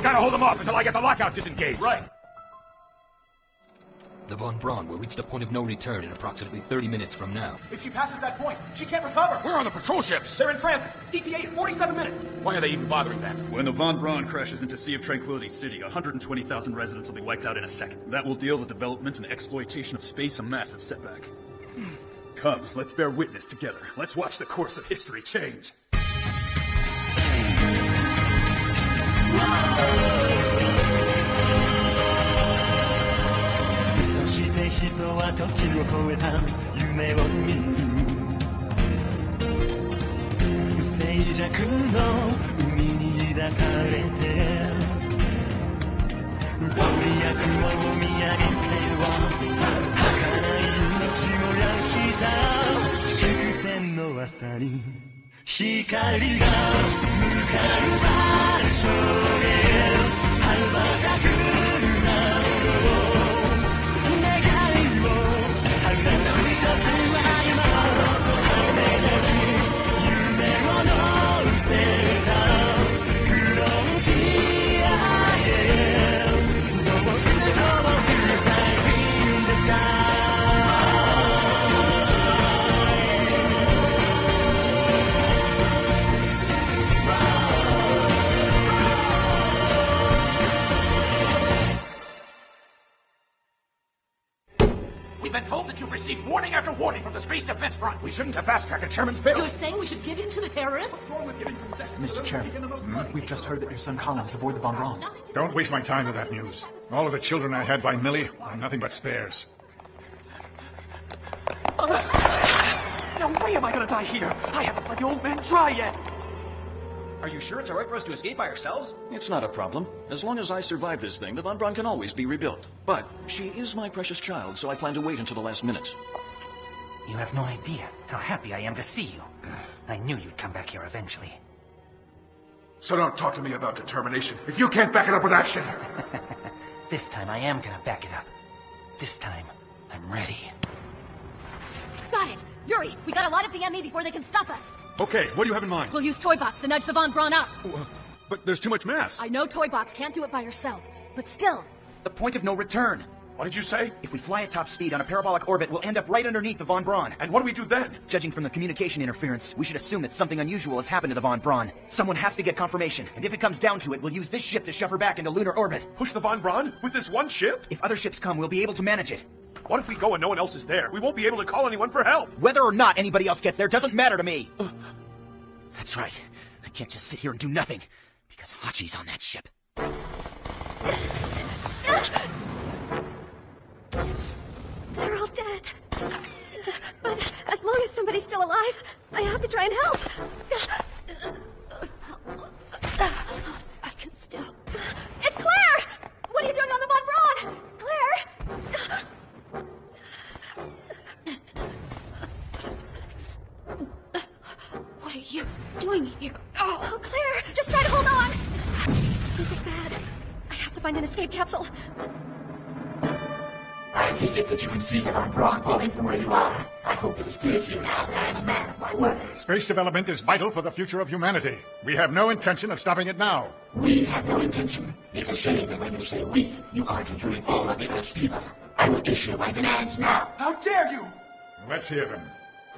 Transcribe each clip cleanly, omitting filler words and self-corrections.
gotta hold them off until I get the lockout disengaged. Right. The Von Braun will reach the point of no return in approximately 30 minutes from now. If she passes that point, she can't recover. Where are the patrol ships? They're in transit. ETA is 47 minutes. Why are they even bothering that? When the Von Braun crashes into Sea of Tranquility City, 120,000 residents will be wiped out in a second. That will deal the development and exploitation of space a massive setback. Come, let's bear witness together. Let's watch the course of history change. そして人は時を超えた夢を見る静寂の海に抱かれてご利益を見上げては儚い命を燃やした伏線の朝に光が向かう場所へ羽ばたくWe've been told that you've received warning after warning from the Space Defense Front. We shouldn't have fast-tracked the chairman's bill. You're saying we should give in to the terrorists? What's wrong with giving concessions? Mr. Chairman, we've just heard that your son Colin is aboard the Von Braun. Don't waste my time with that news. All of the children I had by Millie are nothing but spares. No way am I gonna die here. I haven't let the old man try yet. Are you sure it's all right for us to escape by ourselves? It's not a problem. As long as I survive this thing, the Von Braun can always be rebuilt. But she is my precious child, so I plan to wait until the last minute. You have no idea how happy I am to see you. I knew you'd come back here eventually. So don't talk to me about determination if you can't back it up with action. This time I am gonna back it up. This time, I'm ready. Got it! Yuri, we gotta light up the ME before they can stop us. Okay, what do you have in mind? We'll use Toy Box to nudge the Von Braun out. But there's too much mass. I know Toy Box can't do it by herself, but still. The point of no return. What did you say? If we fly at top speed on a parabolic orbit, we'll end up right underneath the Von Braun. And what do we do then? Judging from the communication interference, we should assume that something unusual has happened to the Von Braun. Someone has to get confirmation, and if it comes down to it, we'll use this ship to shove her back into lunar orbit. Push the Von Braun with this one ship? If other ships come, we'll be able to manage it. What if we go and no one else is there? We won't be able to call anyone for help. Whether or not anybody else gets there doesn't matter to me. That's right. I can't just sit here and do nothing, because Hachi's on that ship. They're all dead. But as long as somebody's still alive, I have to try and help. I can still... It's Claire! What are you doing on the Von Braun? Claire! What are you doing here? Oh, Claire, just try to hold on. This is bad. I have to find an escape capsule. I take it that you can see the Von Braun falling from where you are. I hope it is clear to you now that I am a man of my word. Space development is vital for the future of humanity. We have no intention of stopping it now. We have no intention. It's a shame that when you say we, you aren't including all of the Earth's people. I will issue my demands now. How dare you! Let's hear them.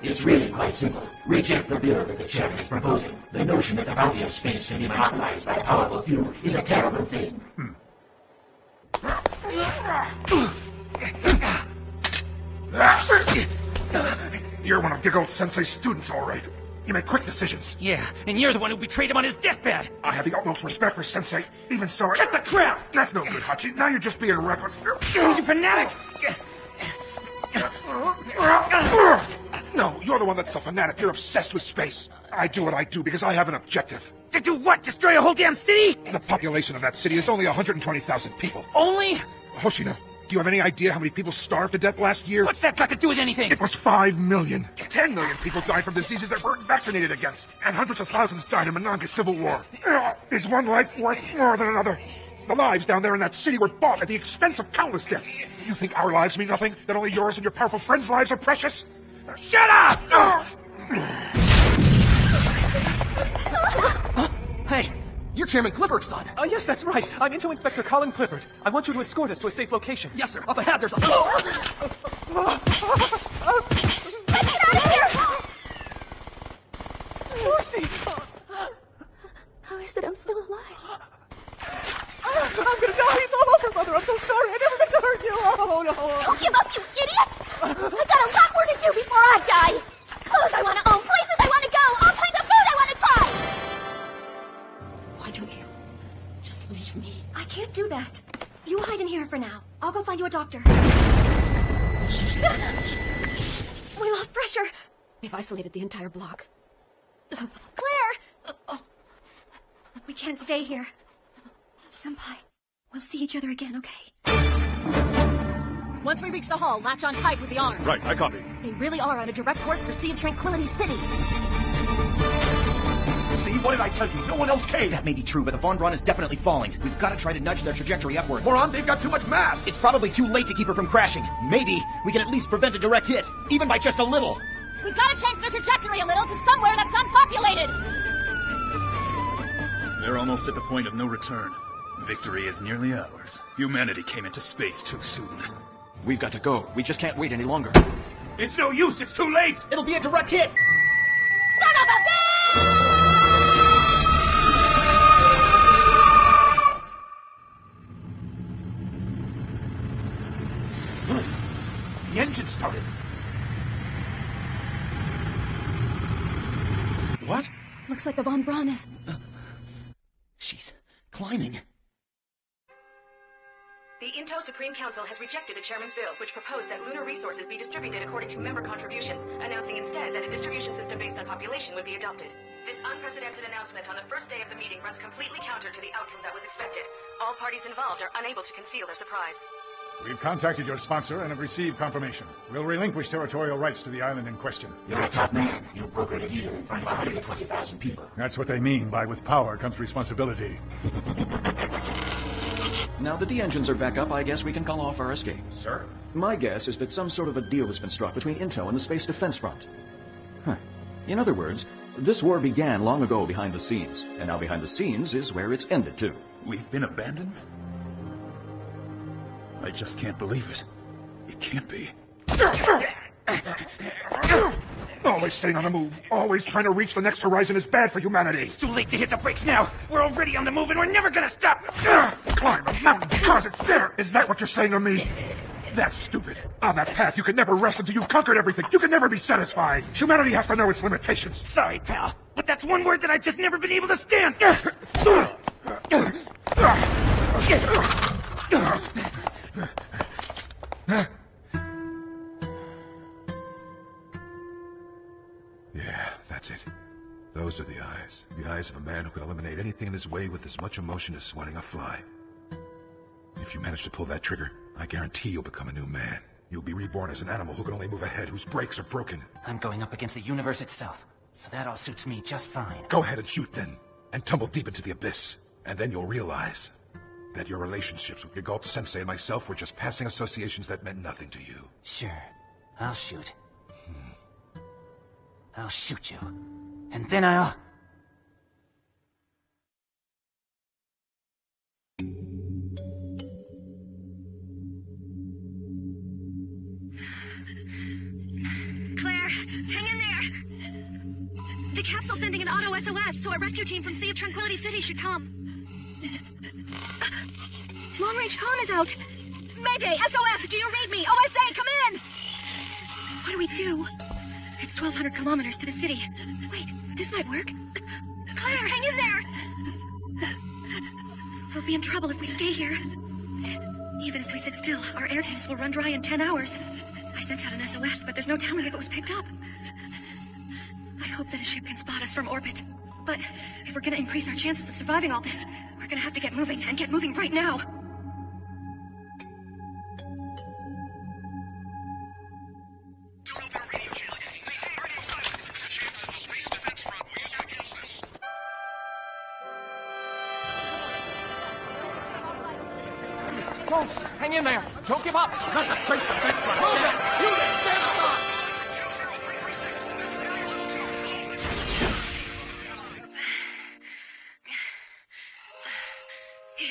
It's really quite simple. Reject the bill that the chairman is proposing. The notion that the bounty of space can be monopolized by a powerful few is a terrible thing. You're one of Giggle Sensei's students, all right. You make quick decisions. Yeah, and you're the one who betrayed him on his deathbed. I have the utmost respect for Sensei. Even so, get the crap! That's no good, Hachi. Now you're just being reckless. You fanatic! No, you're the one that's the fanatic. You're obsessed with space. I do what I do because I have an objective. To do what? Destroy a whole damn city? The population of that city is only 120,000 people. Only? Hoshino, do you have any idea how many people starved to death last year? What's that got to do with anything? It was 5 million. 10 million people died from diseases that weren't vaccinated against. And hundreds of thousands died in Mananga's civil war. Is one life worth more than another? The lives down there in that city were bought at the expense of countless deaths. You think our lives mean nothing? That only yours and your powerful friends' lives are precious? Shut up! Hey, you're You're Chairman Clifford's son. Yes, that's right. I'm Into Inspector Colin Clifford. I want you to escort us to a safe location. Yes, sir. Up ahead, there's a... Let's get out of here! Lucy! How is it I'm still alive? I'm gonna die. It's all over, Mother. I'm so sorry. I never meant to hurt you. Oh, no. Don't give up, you idiot! I've got a lot more to do before I die! Clothes I want to own, places I want to go, all kinds of food I want to try! Why don't you just leave me? I can't do that. You hide in here for now. I'll go find you a doctor. We lost pressure. They've isolated the entire block. Claire! We can't stay here. Senpai, we'll see each other again, okay? Once we reach the hall, latch on tight with the arm. Right, I copy. They really are on a direct course for Sea of Tranquility City. See, what did I tell you? No one else came! That may be true, but the Von Braun is definitely falling. We've got to try to nudge their trajectory upwards. Moron, they've got too much mass! It's probably too late to keep her from crashing. Maybe we can at least prevent a direct hit, even by just a little. We've got to change their trajectory a little to somewhere that's unpopulated! They're almost at the point of no return. Victory is nearly ours. Humanity came into space too soon. We've got to go. We just can't wait any longer. It's no use, it's too late! It'll be a direct hit! Son of a bitch! The engine started. What? Looks like the Von Braun is... She's climbing. The INTO Supreme Council has rejected the chairman's bill, which proposed that lunar resources be distributed according to member contributions, announcing instead that a distribution system based on population would be adopted. This unprecedented announcement on the first day of the meeting runs completely counter to the outcome that was expected. All parties involved are unable to conceal their surprise. We've contacted your sponsor and have received confirmation. We'll relinquish territorial rights to the island in question. You're a tough man. You brokered a deal in front of 120,000 people. That's what they mean by with power comes responsibility. Now that the engines are back up, I guess we can call off our escape. Sir? My guess is that some sort of a deal has been struck between INTO and the Space Defense Front. In other words, this war began long ago behind the scenes, and now behind the scenes is where it's ended too. We've been abandoned? I just can't believe it. It can't be. Always staying on the move, always trying to reach the next horizon is bad for humanity. It's too late to hit the brakes now. We're already on the move and we're never gonna stop. Climb a mountain because it's there. Is that what you're saying to me? That's stupid. On that path, you can never rest until you've conquered everything. You can never be satisfied. Humanity has to know its limitations. Sorry, pal, but that's one word that I've just never been able to stand. Yeah, that's it. Those are the eyes. The eyes of a man who can eliminate anything in his way with as much emotion as swatting a fly. If you manage to pull that trigger, I guarantee you'll become a new man. You'll be reborn as an animal who can only move ahead, whose brakes are broken. I'm going up against the universe itself, so that all suits me just fine. Go ahead and shoot then, and tumble deep into the abyss. And then you'll realize that your relationships with Gigalt-sensei and myself were just passing associations that meant nothing to you. Sure, I'll shoot. I'll shoot you. And then I'll... Claire, hang in there! The capsule's sending an auto SOS, so a rescue team from Sea of Tranquility City should come. Long-range comm is out! Mayday! SOS! Do you read me? OSA, come in! What do we do? It's 1,200 kilometers to the city. Wait, this might work. Claire, hang in there! We'll be in trouble if we stay here. Even if we sit still, our air tanks will run dry in 10 hours. I sent out an SOS, but there's no telling if it was picked up. I hope that a ship can spot us from orbit. But if we're gonna increase our chances of surviving all this, we're gonna have to get moving, and get moving right now. Close! Hang in there! Don't give up! Not the Space Defense Front! Move it! You there! Stand aside!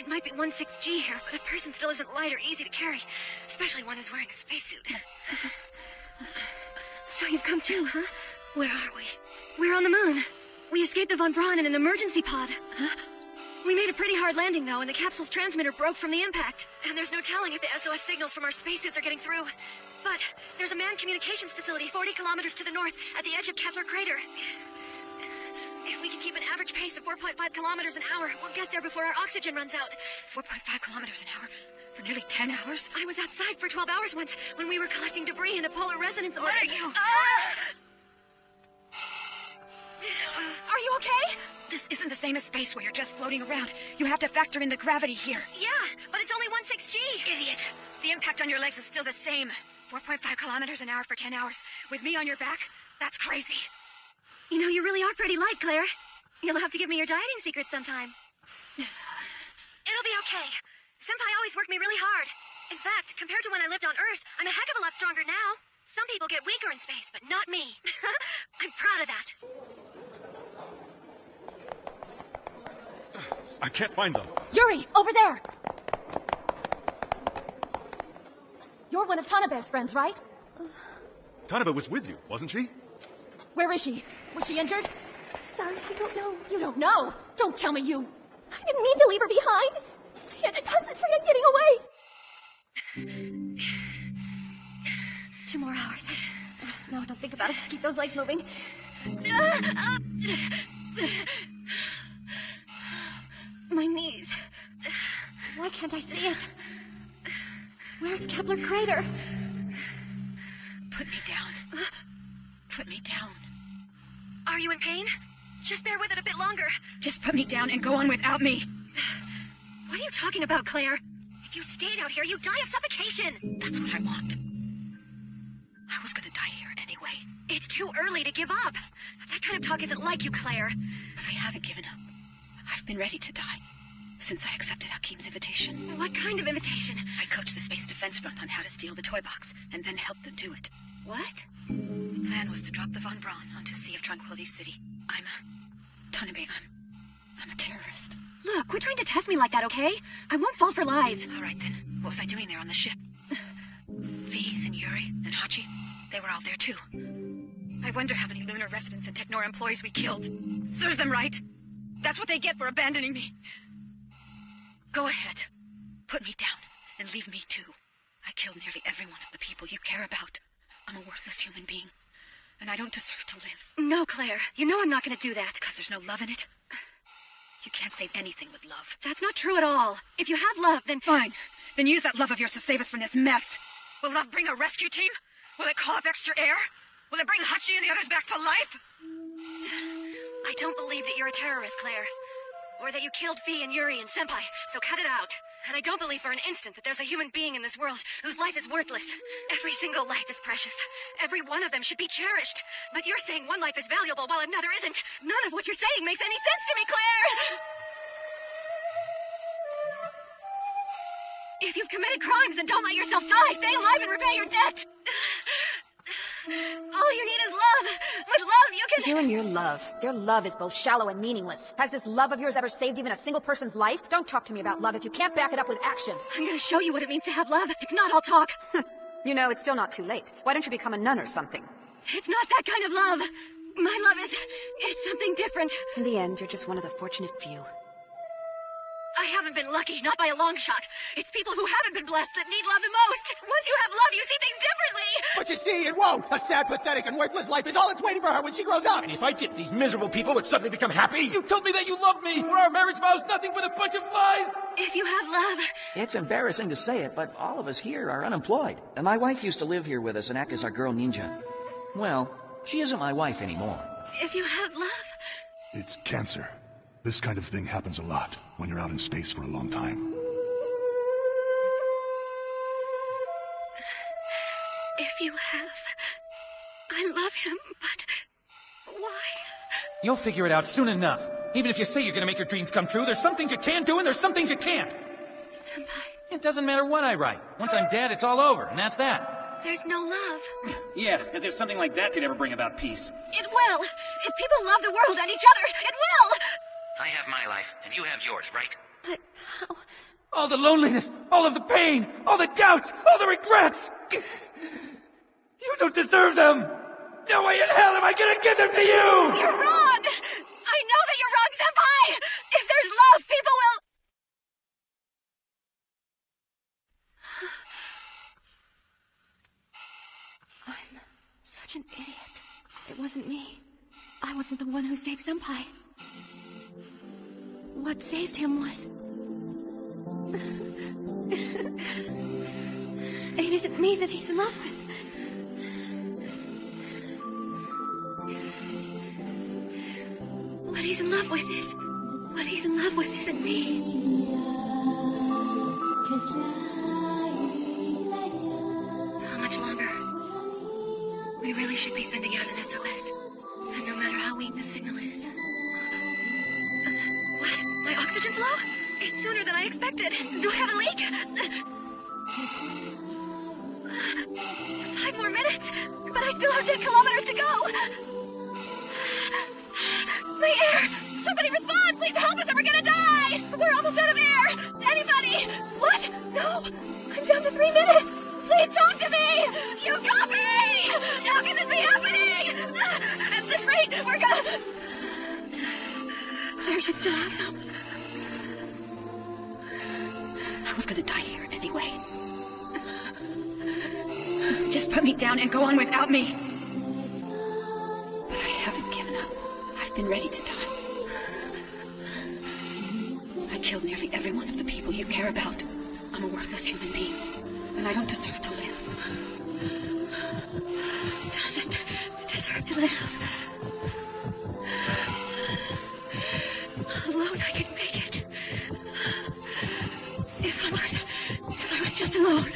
It might be 16G here, but a person still isn't light or easy to carry, especially one who's wearing a spacesuit. So you've come too, huh? Where are we? We're on the moon. We escaped the Von Braun in an emergency pod. Huh? We made a pretty hard landing, though, and the capsule's transmitter broke from the impact. And there's no telling if the SOS signals from our spacesuits are getting through. But there's a manned communications facility 40 kilometers to the north at the edge of Kepler Crater. If we can keep an average pace of 4.5 kilometers an hour, we'll get there before our oxygen runs out. 4.5 kilometers an hour? For nearly 10 hours? I was outside for 12 hours once when we were collecting debris in a polar resonance orbit. What are you? Are you okay? This isn't the same as space where you're just floating around. You have to factor in the gravity here. Yeah, but it's only 16G. Idiot. The impact on your legs is still the same. 4.5 kilometers an hour for 10 hours. With me on your back? That's crazy. You know, you really are pretty light, Claire. You'll have to give me your dieting secrets sometime. It'll be okay. Senpai always worked me really hard. In fact, compared to when I lived on Earth, I'm a heck of a lot stronger now. Some people get weaker in space, but not me. I'm proud of that. I can't find them. Yuri, over there! You're one of Tanabe's friends, right? Tanabe was with you, wasn't she? Where is she? Was she injured? Sorry, I don't know. You don't know? Don't tell me you... I didn't mean to leave her behind. I had to concentrate on getting away. 2 more hours. No, don't think about it. Keep those legs moving. My knees. Why can't I see it? Where's Kepler Crater? Put me down. Put me down. Are you in pain? Just bear with it a bit longer. Just put me down and go on without me. What are you talking about, Claire? If you stayed out here, you'd die of suffocation. That's what I want. I was gonna die here anyway. It's too early to give up. That kind of talk isn't like you, Claire. But I haven't given up. I've been ready to die since I accepted Hakim's invitation. What kind of invitation? I coached the Space Defense Front on how to steal the toy box, and then help them do it. What? The plan was to drop the Von Braun onto Sea of Tranquility City. Tanabe, I'm a terrorist. Look, quit trying to test me like that, okay? I won't fall for lies. All right, then. What was I doing there on the ship? V and Yuri and Hachi, they were all there, too. I wonder how many lunar residents and Technora employees we killed. Serves them right. That's what they get for abandoning me. Go ahead. Put me down and leave me, too. I killed nearly every one of the people you care about. I'm a worthless human being, and I don't deserve to live. No, Claire. You know I'm not going to do that. Because there's no love in it? You can't save anything with love. That's not true at all. If you have love, then... Fine. Then use that love of yours to save us from this mess. Will love bring a rescue team? Will it call up extra air? Will it bring Hachi and the others back to life? I don't believe that you're a terrorist, Claire. Or that you killed Fee and Yuri and Senpai, so cut it out. And I don't believe for an instant that there's a human being in this world whose life is worthless. Every single life is precious. Every one of them should be cherished. But you're saying one life is valuable while another isn't. None of what you're saying makes any sense to me, Claire! If you've committed crimes, then don't let yourself die. Stay alive and repay your debt. All you need is love. With love, you can... You and your love. Your love is both shallow and meaningless. Has this love of yours ever saved even a single person's life? Don't talk to me about love if you can't back it up with action. I'm gonna show you what it means to have love. It's not all talk. You know, it's still not too late. Why don't you become a nun or something? It's not that kind of love. My love is... it's something different. In the end, you're just one of the fortunate few. I haven't been lucky, not by a long shot. It's people who haven't been blessed that need love the most. Once you have love, you see things differently. But you see, it won't. A sad, pathetic, and worthless life is all that's waiting for her when she grows up. And if I did, these miserable people would suddenly become happy. You told me that you loved me. Were our marriage vows nothing but a bunch of lies? If you have love... It's embarrassing to say it, but all of us here are unemployed. And my wife used to live here with us and act as our girl ninja. Well, she isn't my wife anymore. If you have love... It's cancer. This kind of thing happens a lot when you're out in space for a long time. If you have... I love him, but... why? You'll figure it out soon enough. Even if you say you're gonna make your dreams come true, there's some things you can do and there's some things you can't. Senpai... It doesn't matter what I write. Once I'm dead, it's all over, and that's that. There's no love. Yeah, as if something like that could ever bring about peace. It will! If people love the world and each other, it will! I have my life, and you have yours, right? But how... All the loneliness, all of the pain, all the doubts, all the regrets! You don't deserve them! No way in hell am I gonna give them to you! You're wrong! I know that you're wrong, Senpai! If there's love, people will... I'm such an idiot. It wasn't me. I wasn't the one who saved Senpai. What saved him was... It isn't me that he's in love with. What he's in love with is... What he's in love with isn't me. How much longer? We really should be sending out an SOS. And no matter how weak the signal is. What? My oxygen's low? It's sooner than I expected. Do I have a leak? 5 more minutes, but I still have 10 kilometers to go. My air! Somebody respond! Please help us or we're gonna die! We're almost out of air! Anybody! What? No! I'm down to 3 minutes! Please talk to me! You got me! How can this be happening? At this rate, we're gonna... There should still have some. I was gonna die here anyway. Just put me down and go on without me. But I haven't given up. I've been ready to die. I killed nearly every one of the people you care about. I'm a worthless human being, and I don't deserve to live. Doesn't deserve to live. Alone I can make it. If I was just alone.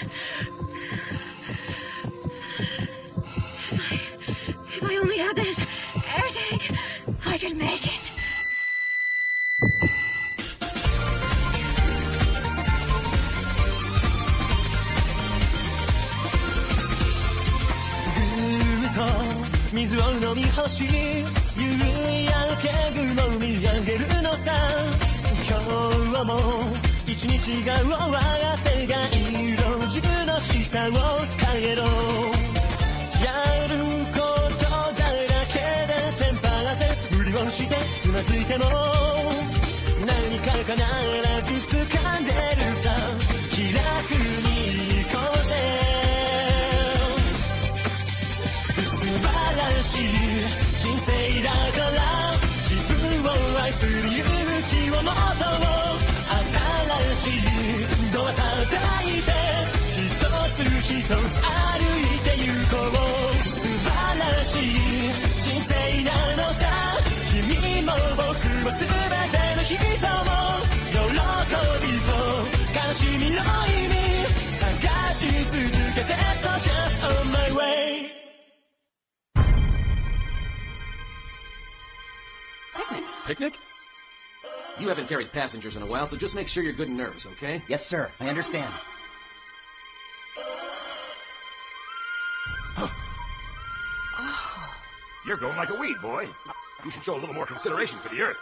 If I only had this air tank, I could make it.ぐーっと水を飲み干し夕焼け雲を見上げるのさ今日も一日が終わってが色中の下を変えろやることだらけでテンパって無理をしてつまずいても何か必ず掴んでるさ気楽に行こうぜ素晴らしい人生だから自分を愛する勇気を持とう新しいドア叩いて一つ一つ歩いて行こう素晴らしい人生なのさ君も僕も全ての人も喜びと悲しみの意味探し続けて So just on my way Picnic? You haven't carried passengers in a while, so just make sure you're good and nervous, okay? Yes, sir. I understand. You're going like a weed, boy. You should show a little more consideration for the Earth.